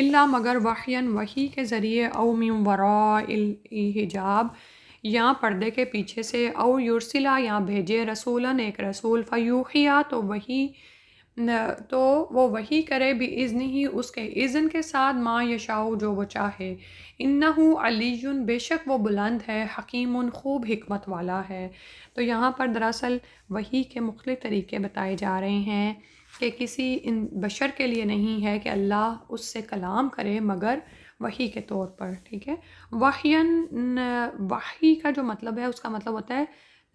الا مگر وحیاً، وحی کے ذریعے، او من وراء الحجاب، یا پردے کے پیچھے سے، او یرسلا، یا بھیجے، رسولاً، ایک رسول، فیوحیا، تو وہ وحی کرے، باذنہ، اس کے اذن کے ساتھ، ما یشاء، جو وہ چاہے، انہو علی، بے شک وہ بلند ہے، حکیم، خوب حکمت والا ہے۔ تو یہاں پر دراصل وحی کے مختلف طریقے بتائے جا رہے ہیں کہ کسی بشر کے لیے نہیں ہے کہ اللہ اس سے کلام کرے مگر وحی کے طور پر، ٹھیک ہے۔ وحی کا جو مطلب ہے، اس کا مطلب ہوتا ہے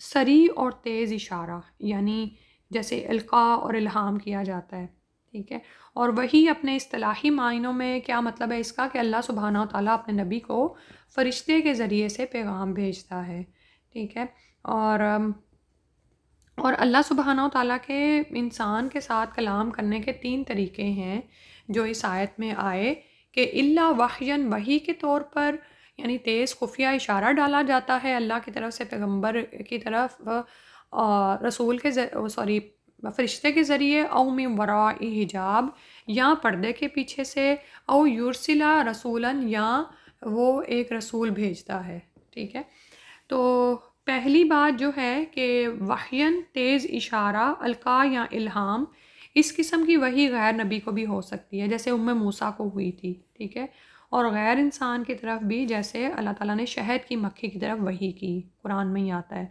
سریع اور تیز اشارہ، یعنی جیسے القاء اور الہام کیا جاتا ہے، ٹھیک ہے۔ اور وحی اپنے اصطلاحی معنوں میں کیا مطلب ہے اس کا، کہ اللہ سبحانہ و تعالیٰ اپنے نبی کو فرشتے کے ذریعے سے پیغام بھیجتا ہے، ٹھیک ہے۔ اور اللہ سبحانہ و تعالیٰ کے انسان کے ساتھ کلام کرنے کے 3 طریقے ہیں جو اس آیت میں آئے، کہ اللہ وحیاً، وحی کے طور پر، یعنی تیز خفیہ اشارہ ڈالا جاتا ہے اللہ کی طرف سے پیغمبر کی طرف، رسول کے فرشتے کے ذریعے، او من وراء حجاب، یا پردے کے پیچھے سے، او یرسلا رسولاً، یا وہ ایک رسول بھیجتا ہے، ٹھیک ہے۔ تو پہلی بات جو ہے کہ وحیاً، تیز اشارہ، القاء یا الہام، اس قسم کی وحی غیر نبی کو بھی ہو سکتی ہے، جیسے موسیٰ کو ہوئی تھی، ٹھیک ہے، اور غیر انسان کی طرف بھی، جیسے اللہ تعالیٰ نے شہد کی مکھی کی طرف وحی کی، قرآن میں ہی آتا ہے۔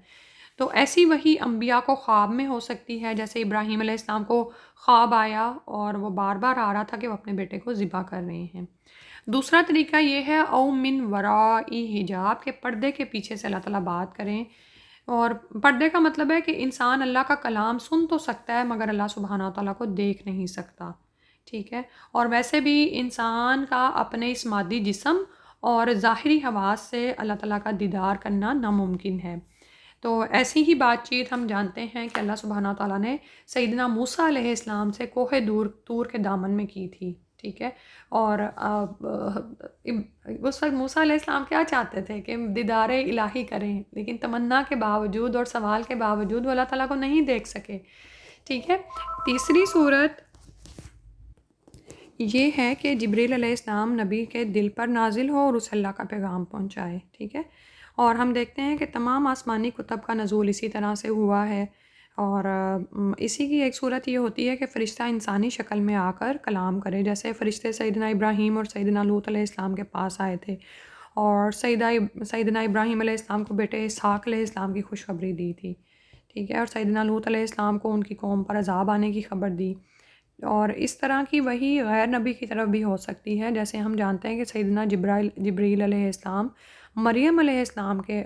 تو ایسی وحی انبیاء کو خواب میں ہو سکتی ہے، جیسے ابراہیم علیہ السلام کو خواب آیا اور وہ بار بار آ رہا تھا کہ وہ اپنے بیٹے کو ذبح کر رہے ہیں۔ دوسرا طریقہ یہ ہے، او من وراء حجاب، کہ پردے کے پیچھے سے اللہ تعالیٰ بات کریں، اور پردے کا مطلب ہے کہ انسان اللہ کا کلام سن تو سکتا ہے مگر اللہ سبحانہ تعالیٰ کو دیکھ نہیں سکتا، ٹھیک ہے۔ اور ویسے بھی انسان کا اپنے اس مادی جسم اور ظاہری حواس سے اللہ تعالیٰ کا دیدار کرنا ناممکن ہے۔ تو ایسی ہی بات چیت ہم جانتے ہیں کہ اللہ سبحانہ تعالیٰ نے سیدنا موسیٰ علیہ السلام سے کوہ طور کے دامن میں کی تھی، ٹھیک ہے. اور اس وقت موسیٰ علیہ السلام کیا چاہتے تھے کہ دیدار الہی کریں، لیکن تمنا کے باوجود اور سوال کے باوجود وہ اللہ تعالیٰ کو نہیں دیکھ سکے. ٹھیک ہے. تیسری صورت یہ ہے کہ جبریل علیہ السلام نبی کے دل پر نازل ہو اور اسے اللہ کا پیغام پہنچائے. ٹھیک ہے. اور ہم دیکھتے ہیں کہ تمام آسمانی کتب کا نزول اسی طرح سے ہوا ہے. اور اسی کی ایک صورت یہ ہوتی ہے کہ فرشتہ انسانی شکل میں آ کر کلام کرے، جیسے فرشتے سیدنا ابراہیم اور سیدنا لوط علیہ السلام کے پاس آئے تھے اور سیدنا ابراہیم علیہ السلام کو بیٹے اسحاق علیہ السلام کی خوشخبری دی تھی. ٹھیک ہے. اور سیدنا لوط علیہ السلام کو ان کی قوم پر عذاب آنے کی خبر دی. اور اس طرح کی وہی غیر نبی کی طرف بھی ہو سکتی ہے، جیسے ہم جانتے ہیں کہ سیدنا جبریل علیہ السلام مریم علیہ السلام کے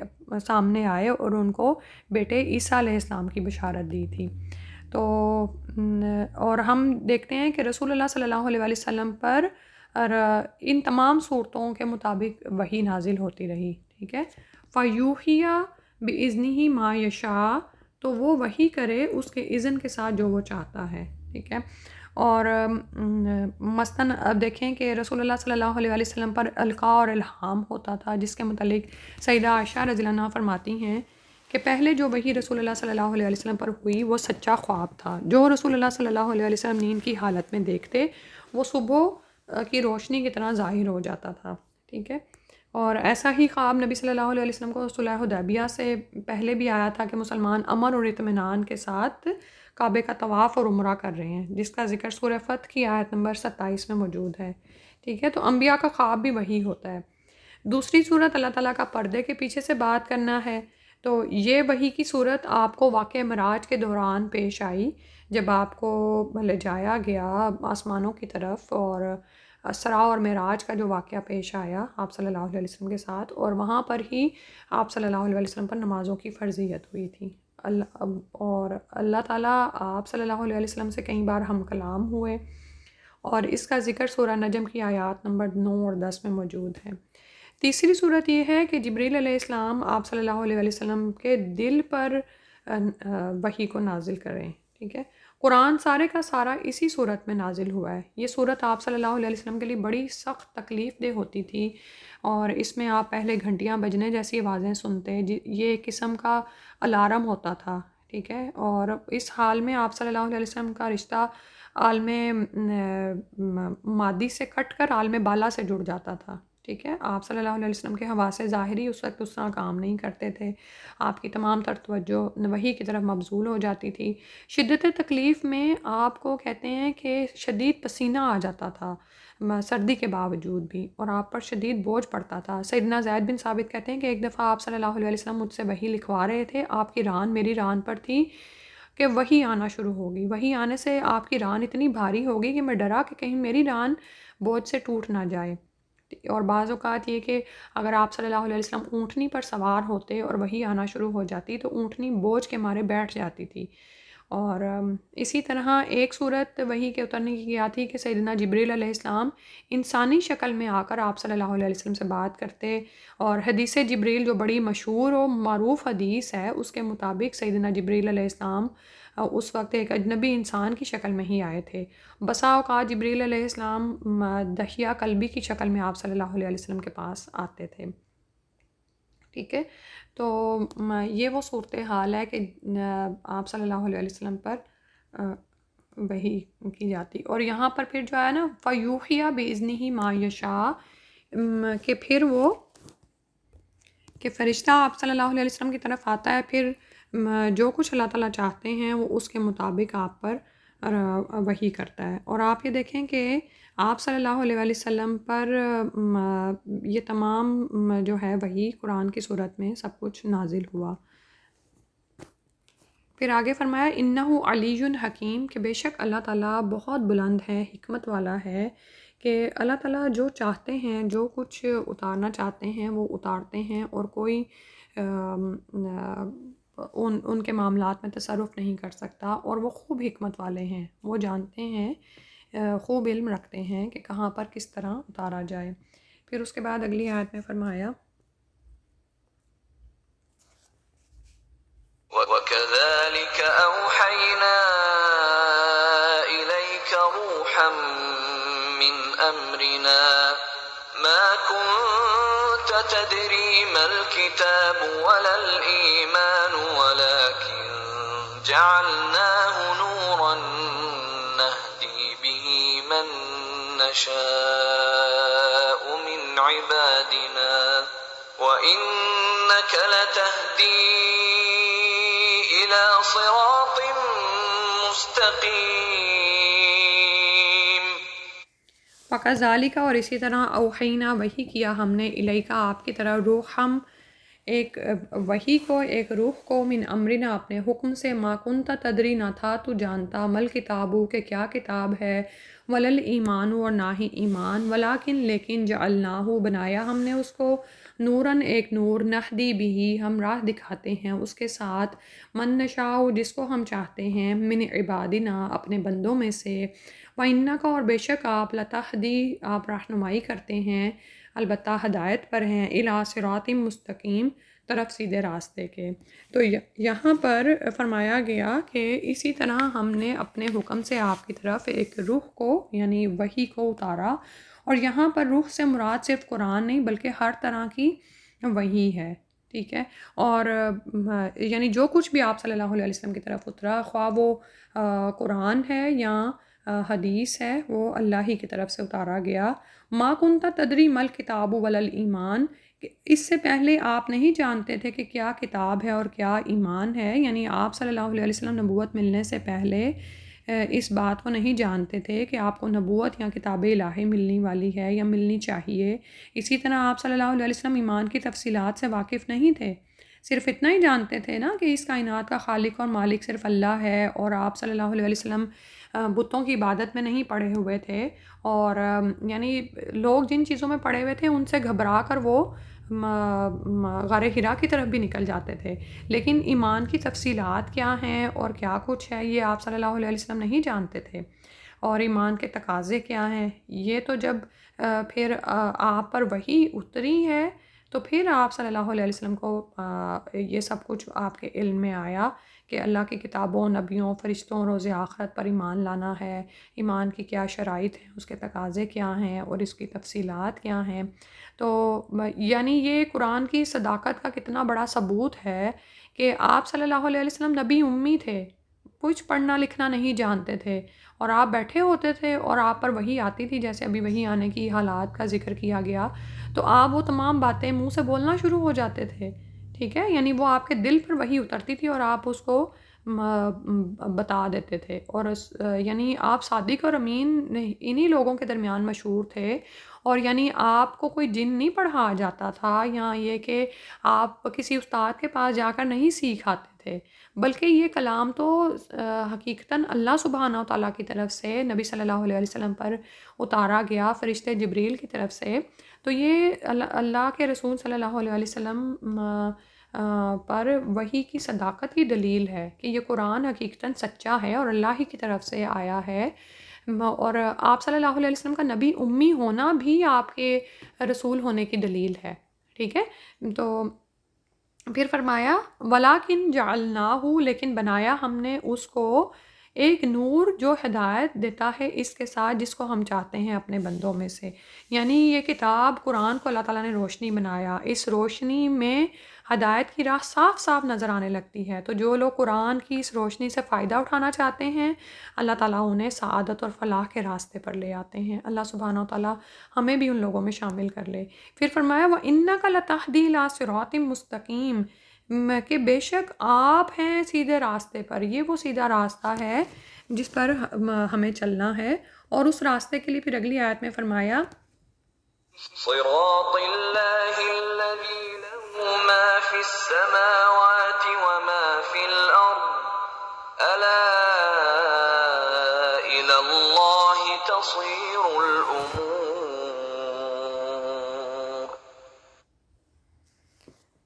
سامنے آئے اور ان کو بیٹے عیسیٰ علیہ السلام کی بشارت دی تھی. تو اور ہم دیکھتے ہیں کہ رسول اللہ صلی اللہ علیہ وسلم پر ان تمام صورتوں کے مطابق وحی نازل ہوتی رہی. ٹھیک ہے. فَيُوحِيَ بِإِذْنِهِ مَا يَشَاءُ، تو وہ وحی کرے اس کے اذن کے ساتھ جو وہ چاہتا ہے. ٹھیک ہے. اور مثلاً اب دیکھیں کہ رسول اللہ صلی اللہ علیہ وسلم پر القاء اور الہام ہوتا تھا، جس کے متعلق سیدہ عائشہ رضی اللہ عنہا فرماتی ہیں کہ پہلے جو وحی رسول اللہ صلی اللہ علیہ وسلم پر ہوئی وہ سچا خواب تھا. جو رسول اللہ صلی اللہ علیہ وسلم نیند کی حالت میں دیکھتے وہ صبح کی روشنی کی طرح ظاہر ہو جاتا تھا. ٹھیک ہے. اور ایسا ہی خواب نبی صلی اللہ علیہ وسلم کو صلح حدیبیہ سے پہلے بھی آیا تھا کہ مسلمان امن اور اطمینان کے ساتھ کعبے کا طواف اور عمرہ کر رہے ہیں، جس کا ذکر سورہ فتح کی آیت نمبر 27 میں موجود ہے. ٹھیک ہے. تو انبیاء کا خواب بھی وہی ہوتا ہے. دوسری صورت اللہ تعالیٰ کا پردے کے پیچھے سے بات کرنا ہے. تو یہ وحی کی صورت آپ کو واقعہ معراج کے دوران پیش آئی، جب آپ کو لے جایا گیا آسمانوں کی طرف اور اسرا اور معراج کا جو واقعہ پیش آیا آپ صلی اللہ علیہ وسلم کے ساتھ، اور وہاں پر ہی آپ صلی اللہ علیہ وسلم پر نمازوں کی فرضیت ہوئی تھی. اور اللہ تعالیٰ آپ صلی اللہ علیہ وسلم سے کئی بار ہم کلام ہوئے، اور اس کا ذکر سورہ نجم کی آیات نمبر 9 اور 10 میں موجود ہے. تیسری صورت یہ ہے کہ جبریل علیہ السلام آپ صلی اللہ علیہ وسلم کے دل پر وحی کو نازل کریں. ٹھیک ہے. قرآن سارے کا سارا اسی صورت میں نازل ہوا ہے. یہ صورت آپ صلی اللہ علیہ وسلم کے لیے بڑی سخت تکلیف دہ ہوتی تھی، اور اس میں آپ پہلے گھنٹیاں بجنے جیسی آوازیں سنتے، یہ ایک قسم کا الارم ہوتا تھا. ٹھیک ہے. اور اس حال میں آپ صلی اللہ علیہ وسلم کا رشتہ عالم مادی سے کٹ کر عالم بالا سے جڑ جاتا تھا. ٹھیک ہے. آپ صلی اللہ علیہ وسلم کے حواس ظاہری اس وقت اس طرح کام نہیں کرتے تھے، آپ کی تمام تر توجہ وحی کی طرف مبذول ہو جاتی تھی. شدت تکلیف میں آپ کو کہتے ہیں کہ شدید پسینہ آ جاتا تھا سردی کے باوجود بھی، اور آپ پر شدید بوجھ پڑتا تھا. سیدنا زید بن ثابت کہتے ہیں کہ ایک دفعہ آپ صلی اللہ علیہ وسلم مجھ سے وحی لکھوا رہے تھے، آپ کی ران میری ران پر تھی کہ وحی آنا شروع ہوگی. وحی آنے سے آپ کی ران اتنی بھاری ہوگی کہ میں ڈرا کہ کہیں میری ران بوجھ سے ٹوٹ نہ جائے. اور بعض اوقات یہ کہ اگر آپ صلی اللہ علیہ وسلم اونٹنی پر سوار ہوتے اور وحی آنا شروع ہو جاتی تو اونٹنی بوجھ کے مارے بیٹھ جاتی تھی. اور اسی طرح ایک صورت وحی کے اترنے کی کیا تھی کہ سیدنا جبریل علیہ السلام انسانی شکل میں آ کر آپ صلی اللہ علیہ وسلم سے بات کرتے، اور حدیث جبریل جو بڑی مشہور و معروف حدیث ہے اس کے مطابق سیدنا جبریل علیہ السلام اس وقت ایک اجنبی انسان کی شکل میں ہی آئے تھے. بسا اوقات جبریل علیہ السلام دحیہ قلبی کی شکل میں آپ صلی اللہ علیہ وسلم کے پاس آتے تھے. ٹھیک ہے. تو یہ وہ صورتحال ہے کہ آپ صلی اللہ علیہ وسلم پر وحی کی جاتی. اور یہاں پر پھر جو ہے نا فَيُوحِيَ بِإِذْنِهِ مَا يَشَاءُ، کہ پھر وہ کہ فرشتہ آپ صلی اللہ علیہ وسلم کی طرف آتا ہے، پھر جو کچھ اللہ تعالیٰ چاہتے ہیں وہ اس کے مطابق آپ پر وحی کرتا ہے. اور آپ یہ دیکھیں کہ آپ صلی اللہ علیہ وسلم پر یہ تمام جو ہے وحی قرآن کی صورت میں سب کچھ نازل ہوا. پھر آگے فرمایا انہ علی حکیم، کہ بے شک اللہ تعالیٰ بہت بلند ہے، حکمت والا ہے، کہ اللہ تعالیٰ جو چاہتے ہیں جو کچھ اتارنا چاہتے ہیں وہ اتارتے ہیں، اور کوئی ان کے معاملات میں تصرف نہیں کر سکتا. اور وہ خوب حکمت والے ہیں، وہ جانتے ہیں، خوب علم رکھتے ہیں کہ کہاں پر کس طرح اتارا جائے. پھر اس کے بعد اگلی آیت میں فرمایا وَكَذَلِكَ أَوْحَيْنَا إِلَيْكَ رُوحًا من أمرنا ما كنت تدري ما الكتاب ولا الإيمان ولكن جعلناه نورا نهدي به من نشاء من عبادنا وإنك لتهدي إلى صراط مستقيم. وَكَذَلِكَ اور اسی طرح اوحینا وحی کیا ہم نے الیکا آپ کی طرح روح ہم ایک وحی کو ایک روح کو من امرنا اپنے حکم سے ما کنت تدری نہ تھا تو جانتا مل کتابو کہ کیا کتاب ہے ولل ایمان اور نہ ہی ایمان ولیکن لیکن جعلناہ بنایا ہم نے اس کو نوراً ایک نور نہدی بھی ہم راہ دکھاتے ہیں اس کے ساتھ من نشاء جس کو ہم چاہتے ہیں من عبادنا اپنے بندوں میں سے وَإِنَّكَ اور بے شک آپ لتہدی آپ رہنمائی کرتے ہیں البتہ ہدایت پر ہیں الی صراط مستقیم طرف سیدھے راستے کے. تو یہاں پر فرمایا گیا کہ اسی طرح ہم نے اپنے حکم سے آپ کی طرف ایک روح کو یعنی وحی کو اتارا اور یہاں پر روح سے مراد صرف قرآن نہیں بلکہ ہر طرح کی وحی ہے. ٹھیک ہے. اور یعنی جو کچھ بھی آپ صلی اللہ علیہ وسلم کی طرف اترا خواہ وہ قرآن ہے یا حدیث ہے وہ اللہ ہی کی طرف سے اتارا گیا. ما کنت تدری مل کتاب ولل ایمان اس سے پہلے آپ نہیں جانتے تھے کہ کیا کتاب ہے اور کیا ایمان ہے. یعنی آپ صلی اللہ علیہ وسلم نبوت ملنے سے پہلے اس بات کو نہیں جانتے تھے کہ آپ کو نبوت یا کتاب الہی ملنے والی ہے یا ملنی چاہیے. اسی طرح آپ صلی اللہ علیہ وسلم ایمان کی تفصیلات سے واقف نہیں تھے. صرف اتنا ہی جانتے تھے نا کہ اس کائنات کا خالق اور مالک صرف اللہ ہے اور آپ صلی اللہ علیہ وسلم بتوں کی عبادت میں نہیں پڑے ہوئے تھے اور یعنی لوگ جن چیزوں میں پڑے ہوئے تھے ان سے گھبرا کر وہ غار حرا کی طرف بھی نکل جاتے تھے. لیکن ایمان کی تفصیلات کیا ہیں اور کیا کچھ ہے یہ آپ صلی اللہ علیہ وسلم نہیں جانتے تھے. اور ایمان کے تقاضے کیا ہیں یہ تو جب پھر آپ پر وحی اتری ہے تو پھر آپ صلی اللہ علیہ وسلم کو یہ سب کچھ آپ کے علم میں آیا کہ اللہ کی کتابوں نبیوں فرشتوں روز آخرت پر ایمان لانا ہے. ایمان کی کیا شرائط ہیں اس کے تقاضے کیا ہیں اور اس کی تفصیلات کیا ہیں. تو یعنی یہ قرآن کی صداقت کا کتنا بڑا ثبوت ہے کہ آپ صلی اللہ علیہ وسلم نبی امی تھے کچھ پڑھنا لکھنا نہیں جانتے تھے اور آپ بیٹھے ہوتے تھے اور آپ پر وحی آتی تھی جیسے ابھی وحی آنے کی حالات کا ذکر کیا گیا تو آپ وہ تمام باتیں منہ سے بولنا شروع ہو جاتے تھے. ٹھیک ہے. یعنی وہ آپ کے دل پر وحی اترتی تھی اور آپ اس کو بتا دیتے تھے اور یعنی آپ صادق اور امین انہی لوگوں کے درمیان مشہور تھے. اور یعنی آپ کو کوئی جن نہیں پڑھا جاتا تھا یا یہ کہ آپ کسی استاد کے پاس جا کر نہیں سیکھ آتے تھے بلکہ یہ کلام تو حقیقتاً اللہ سبحانہ و تعالیٰ کی طرف سے نبی صلی اللہ علیہ وسلم پر اتارا گیا فرشتے جبریل کی طرف سے. تو یہ اللہ کے رسول صلی اللہ علیہ وسلم پر وحی کی صداقت کی دلیل ہے کہ یہ قرآن حقیقتاً سچا ہے اور اللہ ہی کی طرف سے آیا ہے. اور آپ صلی اللہ علیہ وسلم کا نبی امی ہونا بھی آپ کے رسول ہونے کی دلیل ہے. ٹھیک ہے. تو پھر فرمایا وَلَٰكِن جَعَلْنَاهُ لیکن بنایا ہم نے اس کو ایک نور جو ہدایت دیتا ہے اس کے ساتھ جس کو ہم چاہتے ہیں اپنے بندوں میں سے. یعنی یہ کتاب قرآن کو اللہ تعالیٰ نے روشنی بنایا. اس روشنی میں ہدایت کی راہ صاف صاف نظر آنے لگتی ہے. تو جو لوگ قرآن کی اس روشنی سے فائدہ اٹھانا چاہتے ہیں اللہ تعالیٰ انہیں سعادت اور فلاح کے راستے پر لے آتے ہیں. اللہ سبحانہ و تعالیٰ ہمیں بھی ان لوگوں میں شامل کر لے. پھر فرمایا وَإِنَّكَ لَتَهْدِي إِلَىٰ صِرَاطٍ مُسْتَقِيمٍ کہ بے شک آپ ہیں سیدھے راستے پر. یہ وہ سیدھا راستہ ہے جس پر ہمیں چلنا ہے. اور اس راستے کے لیے پھر اگلی آیت میں فرمایا صراط اللہ الذی له ما فی السماوات وما فی الارض الا الی اللہ تصیر الامور.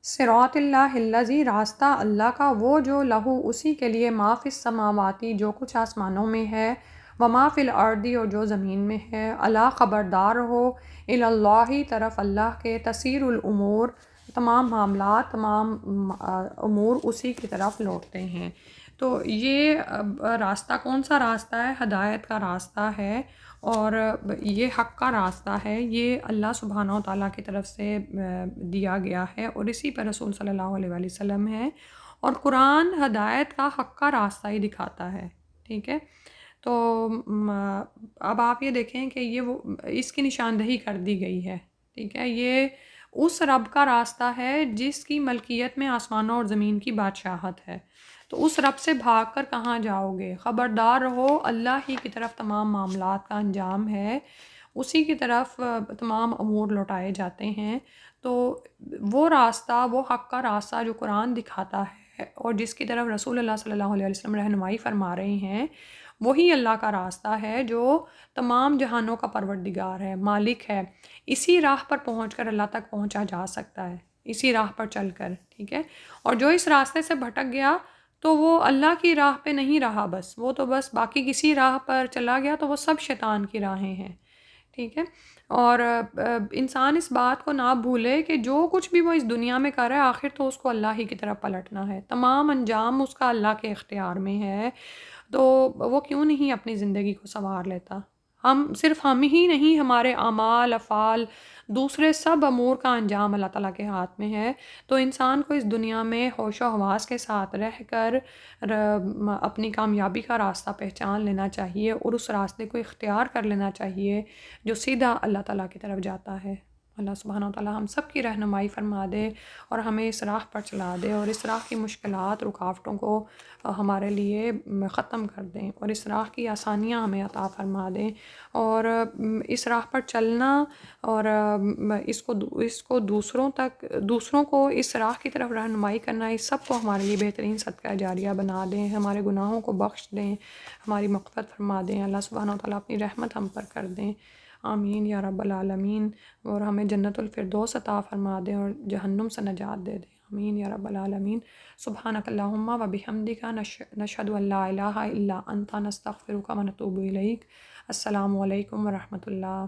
صراط اللہ الذی راستہ اللہ کا وہ جو لہو اسی کے لیے ما فی السماواتی جو کچھ آسمانوں میں ہے وما فی الارض اور جو زمین میں ہے. الا خبردار ہو الی اللہ طرف اللہ کے تصیر الامور تمام معاملات تمام امور اسی کی طرف لوٹتے ہیں. تو یہ راستہ کون سا راستہ ہے؟ ہدایت کا راستہ ہے، اور یہ حق کا راستہ ہے، یہ اللہ سبحانہ و تعالیٰ کی طرف سے دیا گیا ہے، اور اسی پر رسول صلی اللہ علیہ وآلہ وسلم ہے، اور قرآن ہدایت کا حق کا راستہ ہی دکھاتا ہے، ٹھیک ہے؟ تو اب آپ یہ دیکھیں کہ یہ اس کی نشاندہی کر دی گئی ہے، ٹھیک ہے؟ یہ اس رب کا راستہ ہے جس کی ملکیت میں آسمانوں اور زمین کی بادشاہت ہے، تو اس رب سے بھاگ کر کہاں جاؤ گے؟ خبردار رہو، اللہ ہی کی طرف تمام معاملات کا انجام ہے، اسی کی طرف تمام امور لوٹائے جاتے ہیں۔ تو وہ راستہ، وہ حق کا راستہ جو قرآن دکھاتا ہے اور جس کی طرف رسول اللہ صلی اللہ علیہ وسلم رہنمائی فرما رہے ہیں، وہی اللہ کا راستہ ہے جو تمام جہانوں کا پروردگار ہے، مالک ہے۔ اسی راہ پر پہنچ کر اللہ تک پہنچا جا سکتا ہے، اسی راہ پر چل کر، ٹھیک ہے؟ اور جو اس راستے سے بھٹک گیا تو وہ اللہ کی راہ پہ نہیں رہا، بس وہ تو بس باقی کسی راہ پر چلا گیا، تو وہ سب شیطان کی راہیں ہیں، ٹھیک ہے؟ اور انسان اس بات کو نہ بھولے کہ جو کچھ بھی وہ اس دنیا میں کر رہا ہے، آخر تو اس کو اللہ ہی کی طرف پلٹنا ہے، تمام انجام اس کا اللہ کے اختیار میں ہے، تو وہ کیوں نہیں اپنی زندگی کو سنوار لیتا؟ صرف ہم ہی نہیں، ہمارے اعمال، افعال، دوسرے سب امور کا انجام اللہ تعالیٰ کے ہاتھ میں ہے۔ تو انسان کو اس دنیا میں ہوش و حواس کے ساتھ رہ کر اپنی کامیابی کا راستہ پہچان لینا چاہیے، اور اس راستے کو اختیار کر لینا چاہیے جو سیدھا اللہ تعالیٰ کی طرف جاتا ہے۔ اللہ سبحانہ و تعالیٰ ہم سب کی رہنمائی فرما دے اور ہمیں اس راہ پر چلا دے، اور اس راہ کی مشکلات، رکاوٹوں کو ہمارے لیے ختم کر دیں، اور اس راہ کی آسانیاں ہمیں عطا فرما دیں، اور اس راہ پر چلنا اور اس کو دوسروں کو اس راہ کی طرف رہنمائی کرنا، اس سب کو ہمارے لیے بہترین صدقہ جاریہ بنا دیں، ہمارے گناہوں کو بخش دیں، ہماری مغفرت فرما دیں، اللہ سبحانہ و تعالیٰ اپنی رحمت ہم پر کر دیں، آمین یا رب العالمین، اور ہمیں جنت الفردوس عطا فرما دیں اور جہنم سے نجات دے دیں، آمین یا رب العالمین۔ سبحانک اللہم و بحمدک، نشہد ان لا الہ الا انت، نستغفرک و نتوب الیک۔ السلام علیکم ورحمۃ اللہ۔